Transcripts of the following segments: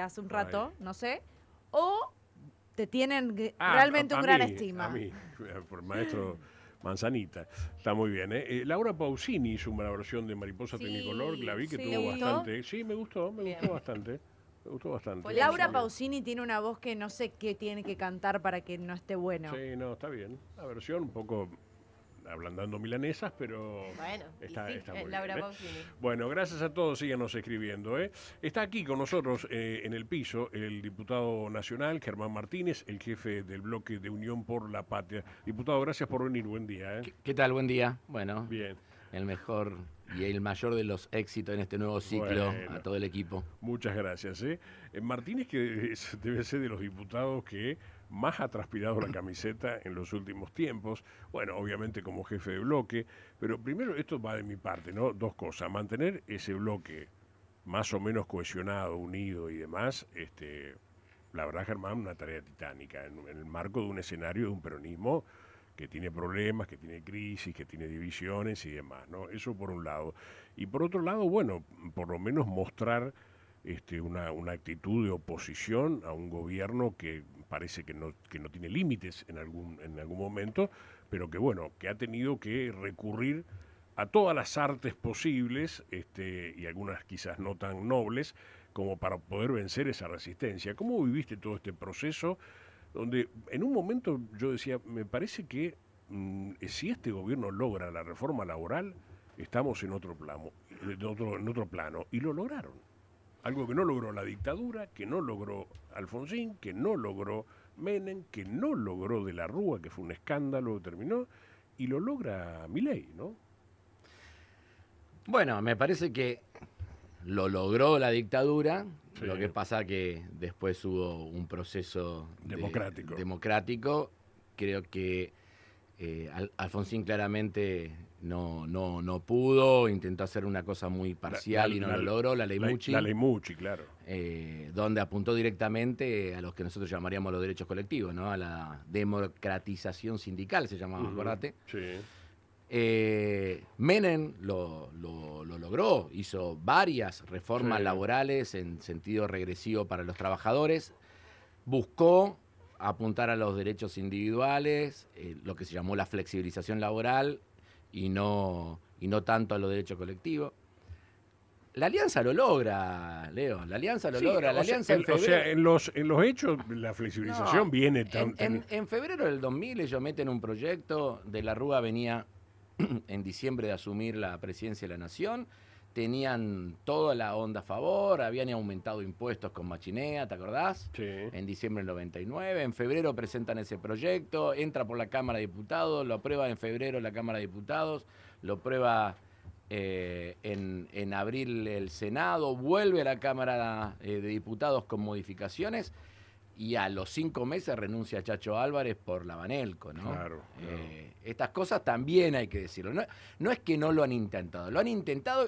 hace un rato, no sé, o te tienen Ah, realmente un gran a estima. mí, por maestro Manzanita. Está muy bien, ¿eh? Laura Pausini hizo una versión de Mariposa Tecnicolor, que la Sí, vi que ¿Te tuvo sí. gustó? bastante. Sí, me Bien. gustó bastante. Me gustó bastante. Así Laura Polémico. que, Pausini tiene una voz que no sé qué tiene que cantar para que no esté bueno. sí, no, está bien. La versión un poco ablandando milanesas, pero Bueno, y sí, está es muy bien. Laura ¿Eh? Pausini. Bueno, gracias a todos, síganos escribiendo. ¿Eh? Está aquí con nosotros en el piso el diputado nacional, Germán Martínez, el jefe del bloque de Unión por la Patria. Diputado, gracias por venir, buen día. ¿Eh? ¿Qué tal? Buen día. Bueno, Bien, el mejor y el mayor de los éxitos en este nuevo ciclo a bueno, todo el equipo. muchas gracias. ¿Eh? Martínez, que debe ser de los diputados que más ha transpirado la camiseta en los últimos tiempos, bueno, obviamente como jefe de bloque, pero primero esto va de mi parte, ¿no? Dos cosas, mantener ese bloque más o menos cohesionado, unido y demás, la verdad, Germán, una tarea titánica en el marco de un escenario de un peronismo que tiene problemas, que tiene crisis, que tiene divisiones y demás, ¿no? Eso por un lado. Y por otro lado, bueno, por lo menos mostrar una actitud de oposición a un gobierno que parece que no tiene límites en algún momento, pero que bueno, que ha tenido que recurrir a todas las artes posibles, y algunas quizás no tan nobles, como para poder vencer esa resistencia. ¿Cómo viviste todo este proceso? Donde en un momento yo decía, me parece que si este gobierno logra la reforma laboral, estamos en otro plano. Y lo lograron. Algo que no logró la dictadura, que no logró Alfonsín, que no logró Menem, que no logró De la Rúa, que fue un escándalo que terminó, y lo logra Milei, ¿no? Bueno, me parece que lo logró la dictadura, Sí, lo que pasa que después hubo un proceso democrático. democrático. Creo que Alfonsín claramente no pudo, intentó hacer una cosa muy parcial y no lo logró, la ley La Muchi, ley Muchi, claro. donde apuntó directamente a los que nosotros llamaríamos los derechos colectivos, ¿no? A la democratización sindical, se llamaba, Ujú, acordate. sí, Menem lo logró, hizo varias sí, reformas laborales en sentido regresivo para los trabajadores, buscó apuntar a los derechos individuales, lo que se llamó la flexibilización laboral y no tanto a los derechos colectivos. La alianza lo logra, Leo, la alianza lo sí, logra, la o sea, alianza en febrero. en los hechos la No, flexibilización viene tan... en febrero del 2000 ellos meten un proyecto, De la Rúa venía en diciembre de asumir la presidencia de la Nación, tenían toda la onda a favor, habían aumentado impuestos con Machinea, ¿te acordás? Sí, En diciembre del 99, en febrero presentan ese proyecto, entra por la Cámara de Diputados, lo aprueba en febrero la Cámara de Diputados, lo aprueba en abril el Senado, vuelve a la Cámara de Diputados con modificaciones y a los 5 meses renuncia Chacho Álvarez por la Banelco, ¿no? claro, claro. Estas cosas también hay que decirlo. No es que no lo han intentado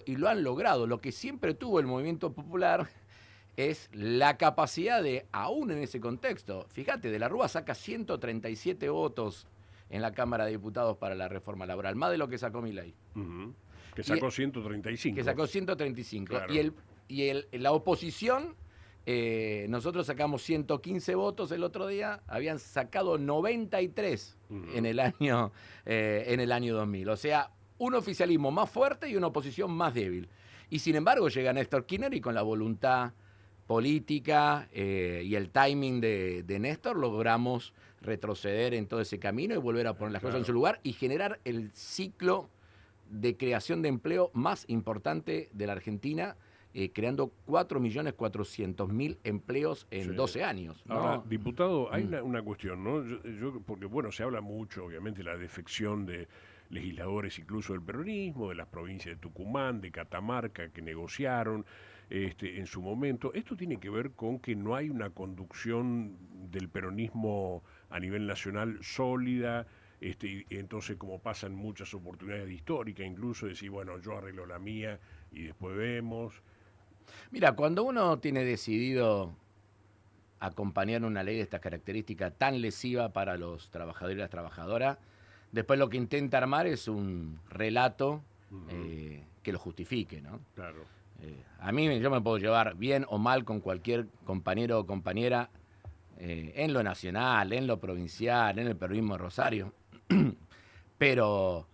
y lo han logrado. Lo que siempre tuvo el movimiento popular es la capacidad de, aún en ese contexto, fíjate, De la Rúa saca 137 votos en la Cámara de Diputados para la reforma laboral, más de lo que sacó Milei. Ujú. Que Y, sacó 135. que sacó 135. Claro. La oposición, nosotros sacamos 115 votos el otro día, habían sacado 93 en el año 2000. O sea, un oficialismo más fuerte y una oposición más débil. Y sin embargo llega Néstor Kirchner y con la voluntad política y el timing de Néstor logramos retroceder en todo ese camino y volver a poner las cosas en su Claro. lugar y generar el ciclo de creación de empleo más importante de la Argentina, creando 4.400.000 empleos en Sí. 12 años, Ahora, ¿no? diputado, hay una cuestión, ¿no? Porque, bueno, se habla mucho, obviamente, de la defección de legisladores incluso del peronismo, de las provincias de Tucumán, de Catamarca, que negociaron en su momento. Esto tiene que ver con que no hay una conducción del peronismo a nivel nacional sólida, y entonces como pasan muchas oportunidades históricas, incluso decir, bueno, yo arreglo la mía y después vemos. Mira, cuando uno tiene decidido acompañar una ley de estas características tan lesiva para los trabajadores y las trabajadoras, después lo que intenta armar es un relato Ujú, que lo justifique, ¿no? claro. A mí yo me puedo llevar bien o mal con cualquier compañero o compañera en lo nacional, en lo provincial, en el peronismo de Rosario, pero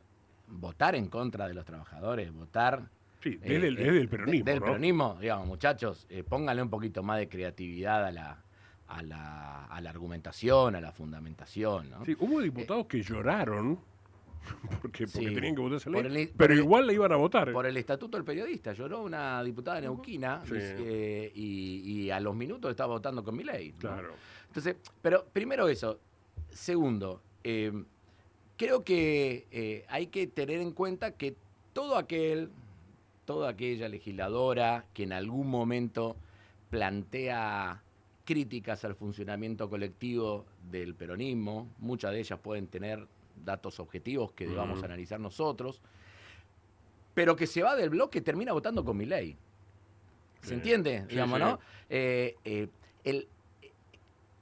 votar en contra de los trabajadores, votar Sí, desde el peronismo, del ¿no? peronismo, digamos, muchachos, pónganle un poquito más de creatividad a la argumentación, a la fundamentación, ¿no? Sí, hubo diputados que lloraron porque Sí, tenían que votar esa por ley, el- por pero el- igual la iban a votar. Por el estatuto del periodista, lloró una diputada neuquina Sí. y a los minutos estaba votando con Milei, ¿no? Claro. Entonces, pero primero eso. Segundo, creo que hay que tener en cuenta que toda aquella legisladora que en algún momento plantea críticas al funcionamiento colectivo del peronismo, muchas de ellas pueden tener datos objetivos que debamos analizar nosotros, pero que se va del bloque termina votando con Milei. ¿Se Sí. entiende? Sí, Digamos, sí. ¿no?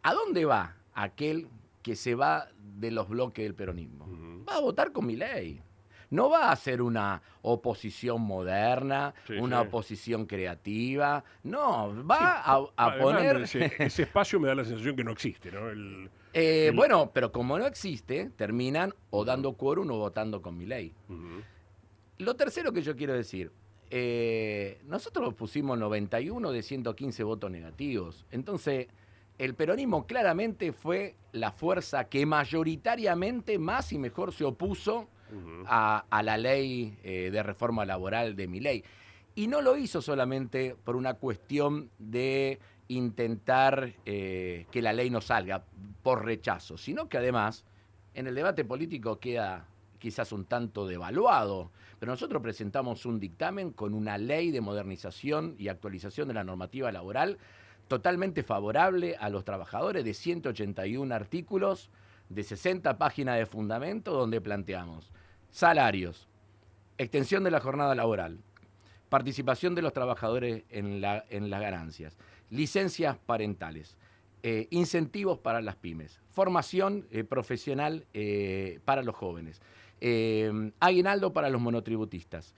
¿A dónde va aquel que se va de los bloques del peronismo? Va a votar con Milei. No va a hacer una oposición moderna, Sí, una sí. oposición creativa. No, va Sí, a además, poner... ese espacio me da la sensación que no existe, ¿no? Bueno, pero como no existe, terminan o dando quórum o votando con Milei. Ujú. Lo tercero que yo quiero decir, nosotros pusimos 91 de 115 votos negativos. Entonces, el peronismo claramente fue la fuerza que mayoritariamente más y mejor se opuso a la ley de reforma laboral de Milei. Y no lo hizo solamente por una cuestión de intentar que la ley no salga por rechazo, sino que además en el debate político queda quizás un tanto devaluado, pero nosotros presentamos un dictamen con una ley de modernización y actualización de la normativa laboral totalmente favorable a los trabajadores, de 181 artículos, de 60 páginas de fundamento, donde planteamos salarios, extensión de la jornada laboral, participación de los trabajadores en las ganancias, licencias parentales, incentivos para las pymes, formación profesional para los jóvenes, aguinaldo para los monotributistas,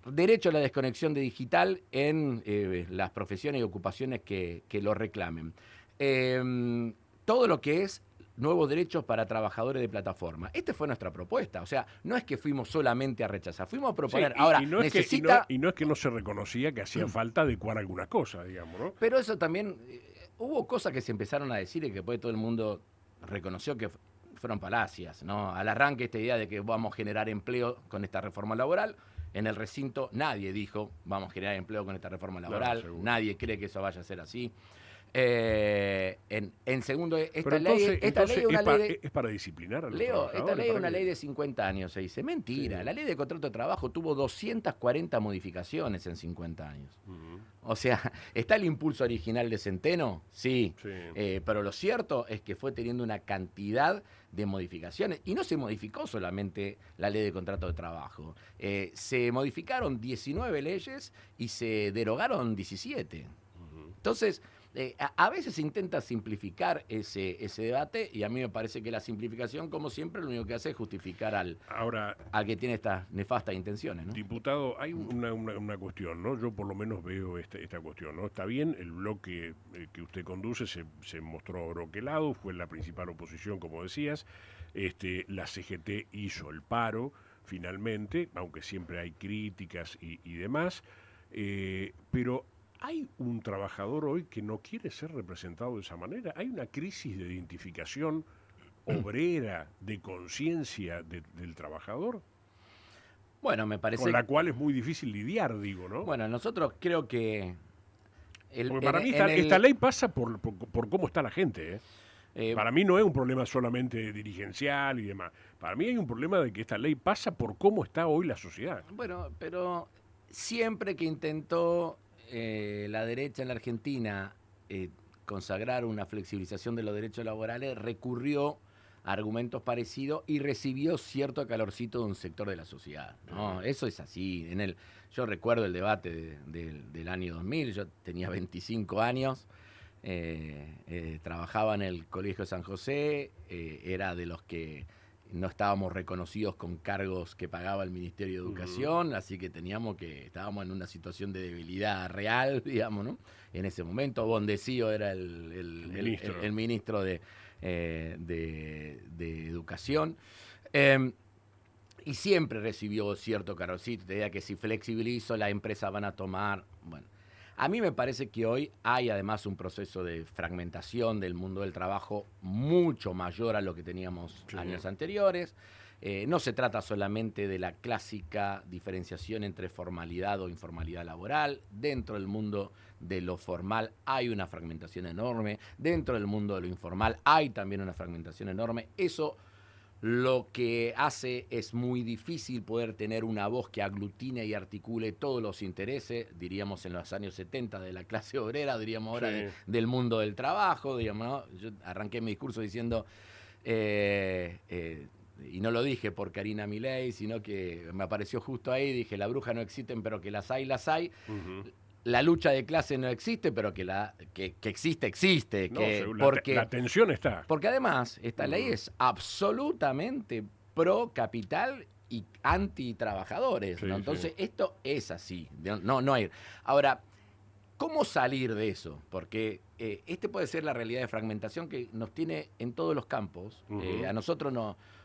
derecho a la desconexión de digital en las profesiones y ocupaciones que lo reclamen. Todo lo que es nuevos derechos para trabajadores de plataforma. Esta fue nuestra propuesta. O sea, no es que fuimos solamente a rechazar, fuimos a proponer. Sí, Ahora, no es necesita... y no es que no se reconocía que hacía falta adecuar algunas cosas, digamos, ¿no? Pero eso también, hubo cosas que se empezaron a decir y que después todo el mundo reconoció que fueron falacias, ¿no? Al arranque esta idea de que vamos a generar empleo con esta reforma laboral, en el recinto nadie dijo vamos a generar empleo con esta reforma laboral, Seguro. nadie cree que eso vaya a ser así. En segundo, esta Pero ley es una ley de... es para disciplinar a los Leo, esta trabajadores. ley es ¿para una qué? ley de 50 años, se dice. Mentira, Sí. la ley de contrato de trabajo tuvo 240 modificaciones en 50 años. O sea, ¿está el impulso original de Centeno? Sí. Sí. Pero lo cierto es que fue teniendo una cantidad de modificaciones. Y no se modificó solamente la ley de contrato de trabajo. Se modificaron 19 leyes y se derogaron 17. Entonces, a veces se intenta simplificar ese debate y a mí me parece que la simplificación, como siempre, lo único que hace es justificar al que tiene estas nefastas intenciones, ¿no? Diputado, hay una cuestión, ¿no? Yo por lo menos veo esta cuestión, ¿no? Está bien, el bloque que usted conduce se mostró broquelado, fue la principal oposición, como decías. La CGT hizo el paro, finalmente, aunque siempre hay críticas y demás. Pero hay un trabajador hoy que no quiere ser representado de esa manera. Hay una crisis de identificación obrera, de conciencia del trabajador, Bueno, me parece... con la cual es muy difícil lidiar, digo, ¿no? Bueno, nosotros creo que... Porque para mí esta ley pasa por cómo está la gente, ¿eh? Para mí no es un problema solamente dirigencial y demás. Para mí hay un problema de que esta ley pasa por cómo está hoy la sociedad. Bueno, pero siempre que intentó la derecha en la Argentina consagrar una flexibilización de los derechos laborales, recurrió a argumentos parecidos y recibió cierto calorcito de un sector de la sociedad, ¿no? Eso es así. Yo recuerdo el debate del año 2000, yo tenía 25 años, trabajaba en el Colegio San José, era de los que no estábamos reconocidos con cargos que pagaba el Ministerio de Educación, así que estábamos en una situación de debilidad real, digamos, ¿no? En ese momento, Bondesío era el ministro de Educación. Y siempre recibió cierto cargocito, te diría que si flexibilizo, la empresa van a tomar. Bueno, a mí me parece que hoy hay además un proceso de fragmentación del mundo del trabajo mucho mayor a lo que teníamos años anteriores. No se trata solamente de la clásica diferenciación entre formalidad o informalidad laboral. Dentro del mundo de lo formal hay una fragmentación enorme. Dentro del mundo de lo informal hay también una fragmentación enorme. Eso lo que hace es muy difícil poder tener una voz que aglutine y articule todos los intereses, diríamos en los años 70 de la clase obrera, diríamos ahora del mundo del trabajo, digamos, ¿no? Yo arranqué mi discurso diciendo, y no lo dije por Karina Milei, sino que me apareció justo ahí, dije, la bruja no existen, pero que las hay, las hay. La lucha de clase no existe, pero que existe, existe. No, porque la tensión está. Porque además, esta ley es absolutamente pro capital y anti trabajadores, ¿no? Entonces, esto es así. No hay. Ahora, ¿cómo salir de eso? Porque este puede ser la realidad de fragmentación que nos tiene en todos los campos. A nosotros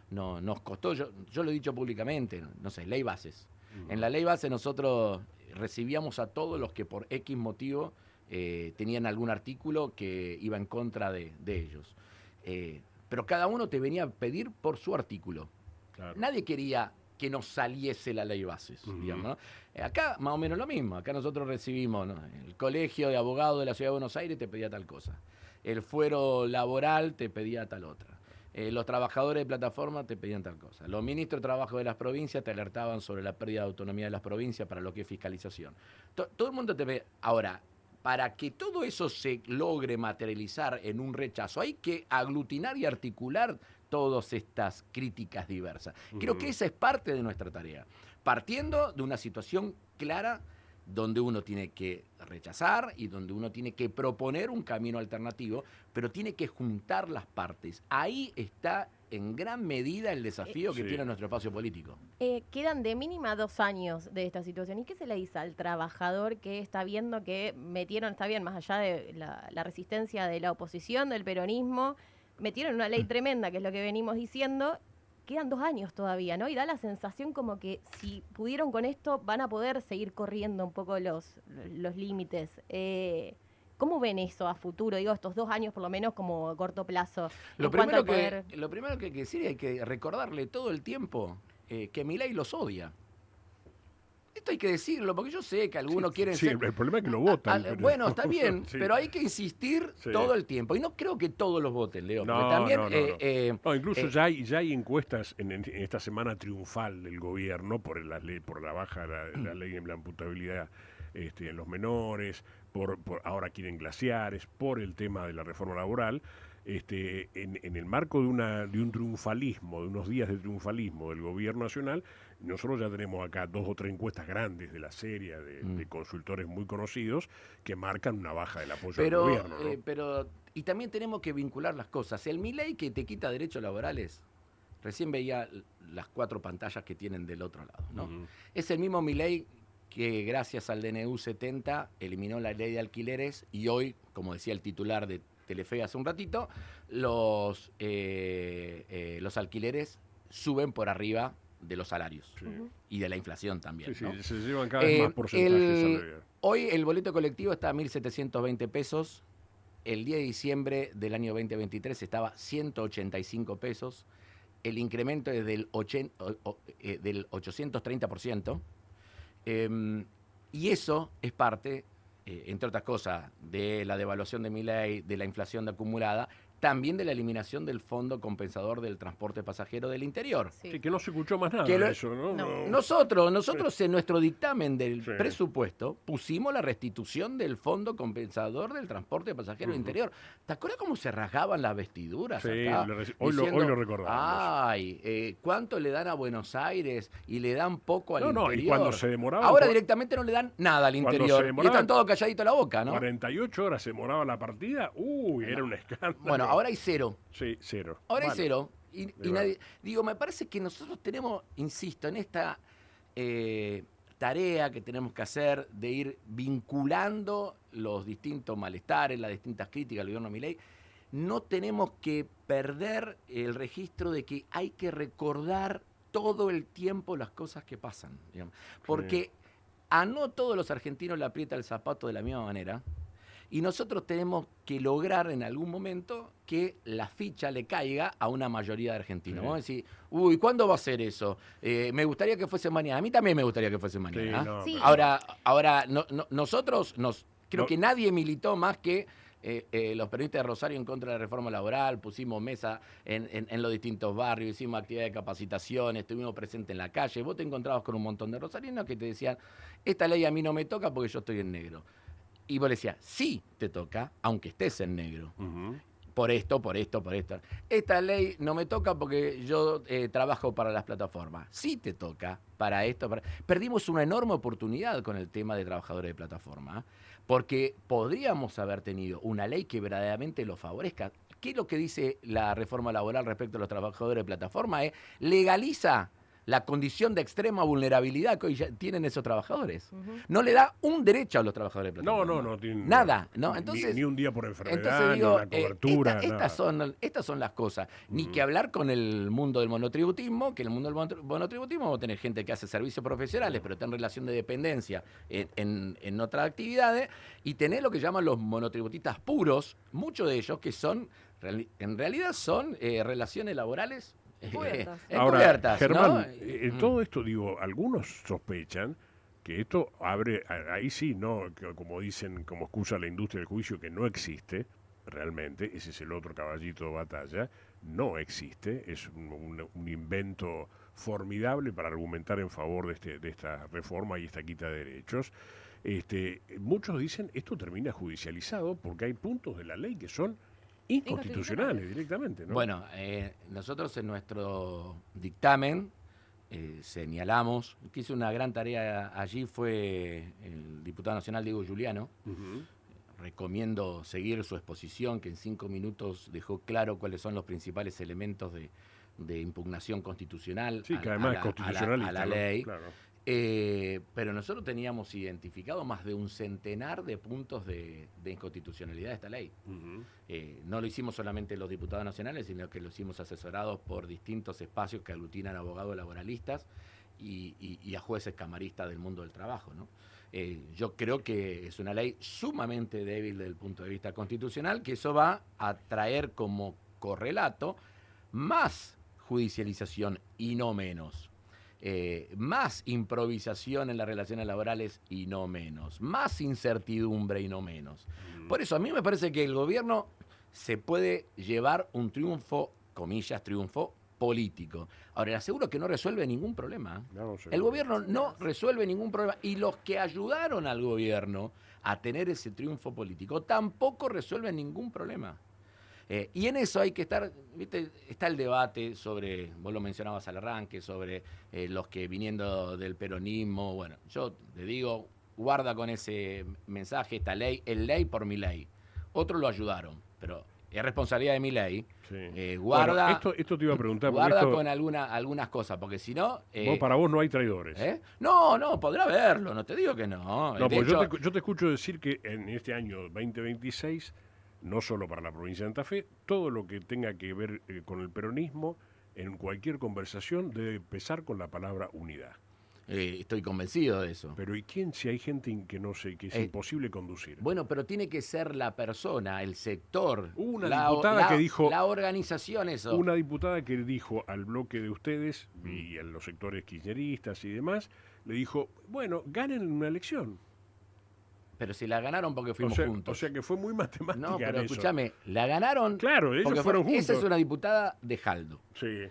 nos costó, yo lo he dicho públicamente, no sé, ley bases. En la ley base nosotros recibíamos a todos los que por X motivo tenían algún artículo que iba en contra de ellos. Pero cada uno te venía a pedir por su artículo. Claro. Nadie quería que nos saliese la ley bases, digamos, ¿no? Acá más o menos lo mismo. Acá nosotros recibimos, ¿no? El colegio de abogados de la Ciudad de Buenos Aires te pedía tal cosa. El fuero laboral te pedía tal otra. Los trabajadores de plataforma te pedían tal cosa. Los ministros de trabajo de las provincias te alertaban sobre la pérdida de autonomía de las provincias para lo que es fiscalización. Todo el mundo te pedía. Ahora, para que todo eso se logre materializar en un rechazo, hay que aglutinar y articular todas estas críticas diversas. Creo que esa es parte de nuestra tarea. Partiendo de una situación clara donde uno tiene que rechazar y donde uno tiene que proponer un camino alternativo, pero tiene que juntar las partes. Ahí está en gran medida el desafío que tiene nuestro espacio político. Quedan de mínima 2 años de esta situación. ¿Y qué se le dice al trabajador que está viendo que metieron, está bien, más allá de la resistencia de la oposición, del peronismo, metieron una ley tremenda, que es lo que venimos diciendo? Quedan 2 años todavía, ¿no? Y da la sensación como que si pudieron con esto van a poder seguir corriendo un poco los límites. ¿Cómo ven eso a futuro? Digo, estos 2 años por lo menos como a corto plazo. Lo primero que hay que decir, hay que recordarle todo el tiempo que Milei los odia. Esto hay que decirlo, porque yo sé que algunos quieren ser... Sí, el problema es que lo votan. Bueno, está bien, pero hay que insistir todo el tiempo. Y no creo que todos los voten, Leo. No, también, incluso ya hay encuestas en esta semana triunfal del gobierno por la baja de la ley en la imputabilidad en los menores, por ahora quieren glaciares, por el tema de la reforma laboral. En el marco de un triunfalismo, de unos días de triunfalismo del gobierno nacional, nosotros ya tenemos acá 2 o 3 encuestas grandes de la serie de consultores muy conocidos que marcan una baja del apoyo al gobierno, ¿no? Y también tenemos que vincular las cosas. El Milei que te quita derechos laborales, recién veía las 4 pantallas que tienen del otro lado, ¿no? Es el mismo Milei que gracias al DNU 70 eliminó la ley de alquileres y hoy, como decía el titular de Telefe hace un ratito, los alquileres suben por arriba de los salarios y de la inflación también. Sí, ¿no? Se llevan cada vez más porcentajes. Hoy el boleto colectivo está a 1.720 pesos. El 10 de diciembre del año 2023 estaba 185 pesos. El incremento es del 830%. Y eso es parte, entre otras cosas, de la devaluación de Milei, de la inflación acumulada, también de la eliminación del Fondo Compensador del Transporte Pasajero del Interior. Sí, que no se escuchó más nada de eso, ¿no? No. Nosotros en nuestro dictamen del presupuesto pusimos la restitución del Fondo Compensador del Transporte Pasajero del Interior. ¿Te acuerdas cómo se rasgaban las vestiduras acá? Hoy lo recordamos. Ay, ¿cuánto le dan a Buenos Aires y le dan poco al interior? Y cuando se demoraba... Ahora directamente no le dan nada al interior. Y están todos calladitos la boca, ¿no? 48 horas se demoraba la partida. Era un escándalo. Bueno, ahora hay 0. Sí, 0. Ahora hay Bueno, 0. Y bueno. nadie, digo, me parece que nosotros tenemos, insisto, en esta tarea que tenemos que hacer de ir vinculando los distintos malestares, las distintas críticas al gobierno de Milei, no tenemos que perder el registro de que hay que recordar todo el tiempo las cosas que pasan, digamos. Porque a no todos los argentinos le aprieta el zapato de la misma manera. Y nosotros tenemos que lograr en algún momento que la ficha le caiga a una mayoría de argentinos. Sí. Vamos a decir, uy, ¿cuándo va a ser eso? Me gustaría que fuese mañana. A mí también me gustaría que fuese mañana. Sí, no, Sí. pero- Ahora nosotros creo No. que nadie militó más que los peronistas de Rosario en contra de la reforma laboral, pusimos mesa en los distintos barrios, hicimos actividades de capacitación, estuvimos presentes en la calle. Vos te encontrabas con un montón de rosarinos que te decían, esta ley a mí no me toca porque yo estoy en negro. Y vos le decías, sí te toca, aunque estés en negro. Ujú. Por esto. Esta ley no me toca porque yo trabajo para las plataformas. Sí te toca para esto. Perdimos una enorme oportunidad con el tema de trabajadores de plataforma, porque podríamos haber tenido una ley que verdaderamente lo favorezca. ¿Qué es lo que dice la reforma laboral respecto a los trabajadores de plataforma? Legaliza la condición de extrema vulnerabilidad que hoy ya tienen esos trabajadores. No le da un derecho a los trabajadores de No, plataforma. no tiene Nada, ¿no? Ni- Entonces, ni un día por enfermedad, entonces digo, ni una cobertura. estas son las cosas. Ni que hablar con el mundo del monotributismo, que en el mundo del monotributismo vamos a tener gente que hace servicios profesionales, pero está en relación de dependencia en otras actividades, y tener lo que llaman los monotributistas puros, muchos de ellos que son, en realidad son relaciones laborales Encubiertas. Ahora, encubiertas, Germán, ¿no? en todo esto, digo, algunos sospechan que esto abre, ahí sí, ¿no? Que como dicen, como excusa la industria del juicio, que no existe realmente, ese es el otro caballito de batalla, no existe, es un invento formidable para argumentar en favor de esta reforma y esta quita de derechos. Muchos dicen esto termina judicializado porque hay puntos de la ley que son inconstitucionales directamente, ¿no? Bueno, nosotros en nuestro dictamen señalamos, que hizo una gran tarea allí fue el diputado nacional Diego Giuliano. Ujú. Recomiendo seguir su exposición, que en 5 minutos dejó claro cuáles son los principales elementos de impugnación constitucional Sí, que además es constitucionalista, a la ¿no? ley. Claro. Pero nosotros teníamos identificado más de un centenar de puntos de inconstitucionalidad de esta ley. Ujú. No lo hicimos solamente los diputados nacionales, sino que lo hicimos asesorados por distintos espacios que aglutinan abogados laboralistas y a jueces camaristas del mundo del trabajo, ¿no? Yo creo que es una ley sumamente débil desde el punto de vista constitucional, que eso va a traer como correlato más judicialización y no menos. Más improvisación en las relaciones laborales y no menos, más incertidumbre y no menos. Por eso a mí me parece que el gobierno se puede llevar un triunfo, comillas, triunfo político. Ahora, le aseguro que no resuelve ningún problema. No, seguro. El gobierno no resuelve ningún problema y los que ayudaron al gobierno a tener ese triunfo político tampoco resuelven ningún problema. Y en eso hay que estar, ¿viste? Está el debate sobre, vos lo mencionabas al arranque, sobre los que viniendo del peronismo. Bueno, yo te digo, guarda con ese mensaje, esta ley, el ley por mi ley. Otros lo ayudaron, pero es responsabilidad de mi ley. Sí. Guarda, Bueno, esto te iba a preguntar. porque guarda esto- con algunas cosas, porque si no... para vos no hay traidores. No, podrá haberlo, no te digo que no. No, De porque hecho, yo te escucho decir que en este año 2026, no solo para la provincia de Santa Fe, todo lo que tenga que ver con el peronismo, en cualquier conversación debe empezar con la palabra unidad. estoy convencido de eso. Pero ¿y quién si hay gente que no sé, que es imposible conducir? Bueno, pero tiene que ser la persona, el sector, Una diputada que dijo- la organización, eso. Una diputada que dijo al bloque de ustedes y a los sectores kirchneristas y demás, le dijo, bueno, ganen una elección. Pero si la ganaron porque fuimos o juntos. sea que fue muy matemática No, pero en eso. escúchame, la ganaron. Claro, ellos porque fueron juntos. Esa es una diputada de Jaldo. Sí.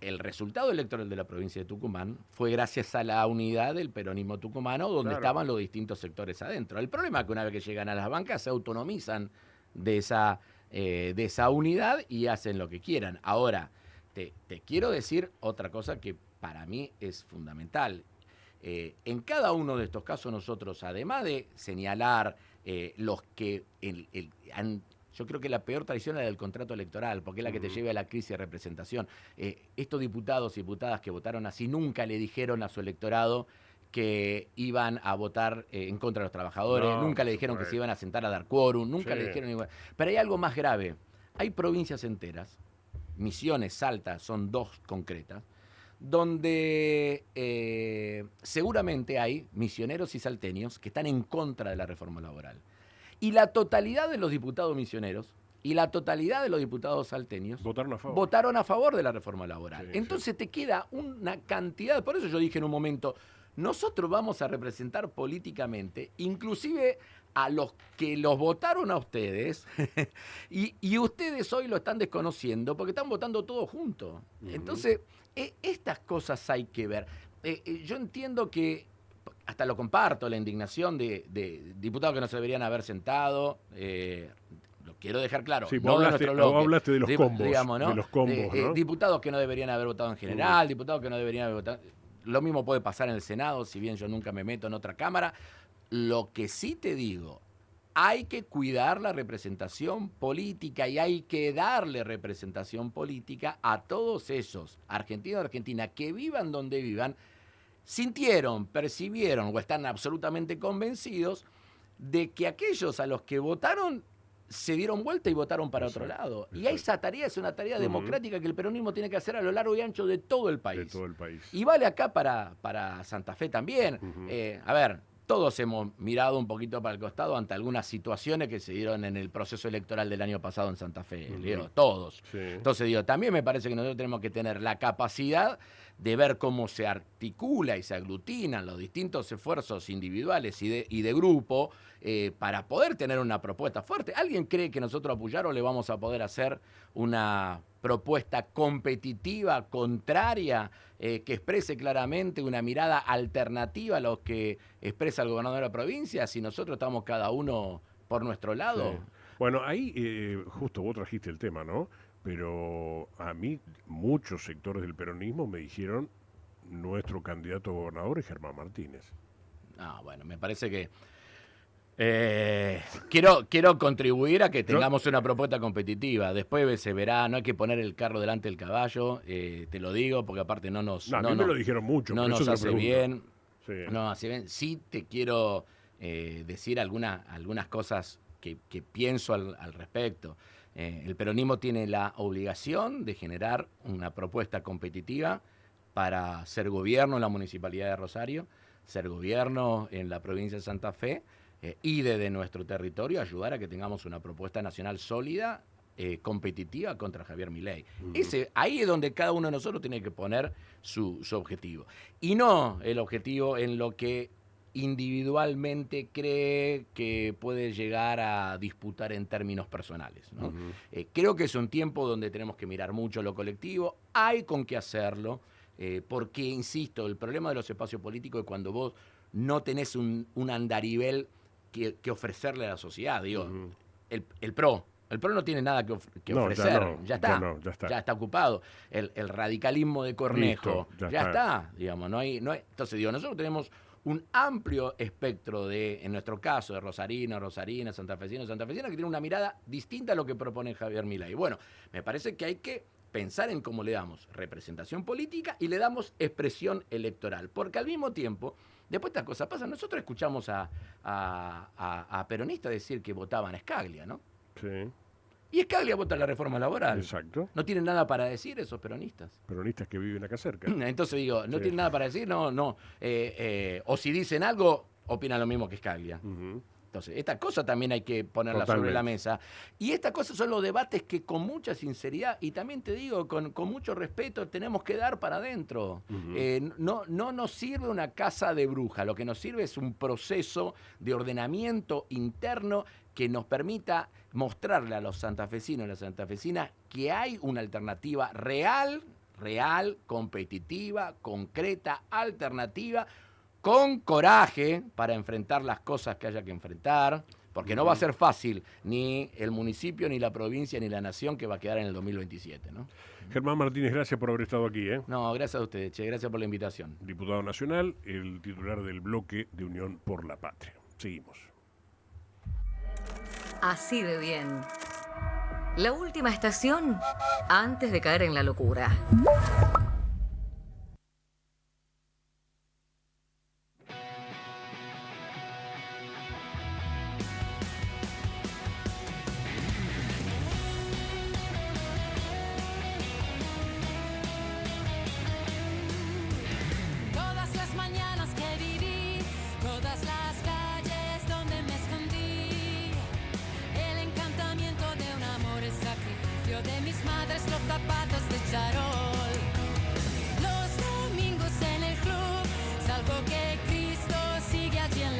El resultado electoral de la provincia de Tucumán fue gracias a la unidad del peronismo tucumano, donde Claro. estaban los distintos sectores adentro. El problema es que una vez que llegan a las bancas se autonomizan de esa unidad y hacen lo que quieran. Ahora, te quiero decir otra cosa que para mí es fundamental. En cada uno de estos casos nosotros, además de señalar los que han Yo creo que la peor traición es la del contrato electoral, porque es la que te lleva a la crisis de representación. Estos diputados y diputadas que votaron así nunca le dijeron a su electorado que iban a votar en contra de los trabajadores, No, nunca le por dijeron que se supuesto. iban a sentar a dar quórum, nunca Sí. le dijeron igual. Pero hay algo más grave. Hay provincias enteras, Misiones, Salta, son 2 concretas, donde seguramente hay misioneros y salteños que están en contra de la reforma laboral. Y la totalidad de los diputados misioneros y la totalidad de los diputados salteños Votaron a favor. votaron a favor de la reforma laboral. Sí, Entonces te queda una cantidad, por eso yo dije en un momento, nosotros vamos a representar políticamente, inclusive a los que los votaron a ustedes, y ustedes hoy lo están desconociendo porque están votando todos juntos. Entonces, estas cosas hay que ver. Yo entiendo que, hasta lo comparto, la indignación de diputados que no se deberían haber sentado, lo quiero dejar claro. Sí, no vos de hablaste, nuestro bloque. vos hablaste de los combos. Digamos, ¿no? De los combos, ¿no? Diputados que no deberían haber votado en general, diputados que no deberían haber votado. Lo mismo puede pasar en el Senado, si bien yo nunca me meto en otra cámara. Lo que sí te digo, hay que cuidar la representación política y hay que darle representación política a todos esos argentinos y argentinas que vivan donde vivan, sintieron, percibieron o están absolutamente convencidos de que aquellos a los que votaron se dieron vuelta y votaron para otro lado. Y esa tarea es una tarea democrática que el peronismo tiene que hacer a lo largo y ancho de todo el país. De todo el país. Y vale acá para Santa Fe también. A ver, todos hemos mirado un poquito para el costado ante algunas situaciones que se dieron en el proceso electoral del año pasado en Santa Fe. Digo, todos. Sí. Entonces, digo, también me parece que nosotros tenemos que tener la capacidad de ver cómo se articula y se aglutinan los distintos esfuerzos individuales y de grupo para poder tener una propuesta fuerte. ¿Alguien cree que nosotros apoyar le vamos a poder hacer una propuesta competitiva, contraria, que exprese claramente una mirada alternativa a lo que expresa el gobernador de la provincia, si nosotros estamos cada uno por nuestro lado? Sí. Bueno, ahí justo vos trajiste el tema, ¿no? Pero a mí muchos sectores del peronismo me dijeron nuestro candidato a gobernador es Germán Martínez. Bueno, me parece que quiero contribuir a que tengamos una propuesta competitiva. Después se verá, no hay que poner el carro delante del caballo, te lo digo, porque aparte No, a mí me lo dijeron mucho. no por eso nos te lo hace pregunto. bien. Sí. No hace bien. Sí te quiero decir algunas cosas que pienso al respecto. El peronismo tiene la obligación de generar una propuesta competitiva para ser gobierno en la Municipalidad de Rosario, ser gobierno en la provincia de Santa Fe y desde nuestro territorio ayudar a que tengamos una propuesta nacional sólida, competitiva contra Javier Milei. Ahí es donde cada uno de nosotros tiene que poner su objetivo. Y no el objetivo en lo que individualmente cree que puede llegar a disputar en términos personales, ¿no? Creo que es un tiempo donde tenemos que mirar mucho lo colectivo, hay con qué hacerlo, porque, insisto, el problema de los espacios políticos es cuando vos no tenés un andarivel que ofrecerle a la sociedad. Digo, el PRO no tiene nada que No, ofrecer, ya está. Ya está. Ocupado. El radicalismo de Cornejo, Listo, ya está. Digamos, no hay. Entonces, digo, nosotros tenemos un amplio espectro en nuestro caso, de rosarinos, rosarinas, santafesinos, santafesinas, que tienen una mirada distinta a lo que propone Javier Milei. Bueno, me parece que hay que pensar en cómo le damos representación política y le damos expresión electoral. Porque al mismo tiempo, después estas cosas pasan. Nosotros escuchamos a peronistas decir que votaban a Scalia, ¿no? Sí, Y Scalia vota la reforma laboral. exacto. No tienen nada para decir esos peronistas. Peronistas que viven acá cerca. Entonces digo, no Sí. tienen nada para decir, no. O si dicen algo, opinan lo mismo que Scalia. Entonces, esta cosa también hay que ponerla sobre la Totalmente. mesa. Y estas cosas son los debates que con mucha sinceridad, y también te digo, con mucho respeto, tenemos que dar para adentro. No nos sirve una casa de bruja, lo que nos sirve es un proceso de ordenamiento interno que nos permita mostrarle a los santafesinos y las santafesinas que hay una alternativa real, competitiva, concreta, alternativa, con coraje para enfrentar las cosas que haya que enfrentar, porque no va a ser fácil ni el municipio, ni la provincia, ni la nación que va a quedar en el 2027, ¿no? Germán Martínez, gracias por haber estado aquí. No, gracias a ustedes, che, gracias por la invitación. Diputado nacional, el titular del bloque de Unión por la Patria. Seguimos. Así de bien. La última estación antes de caer en la locura.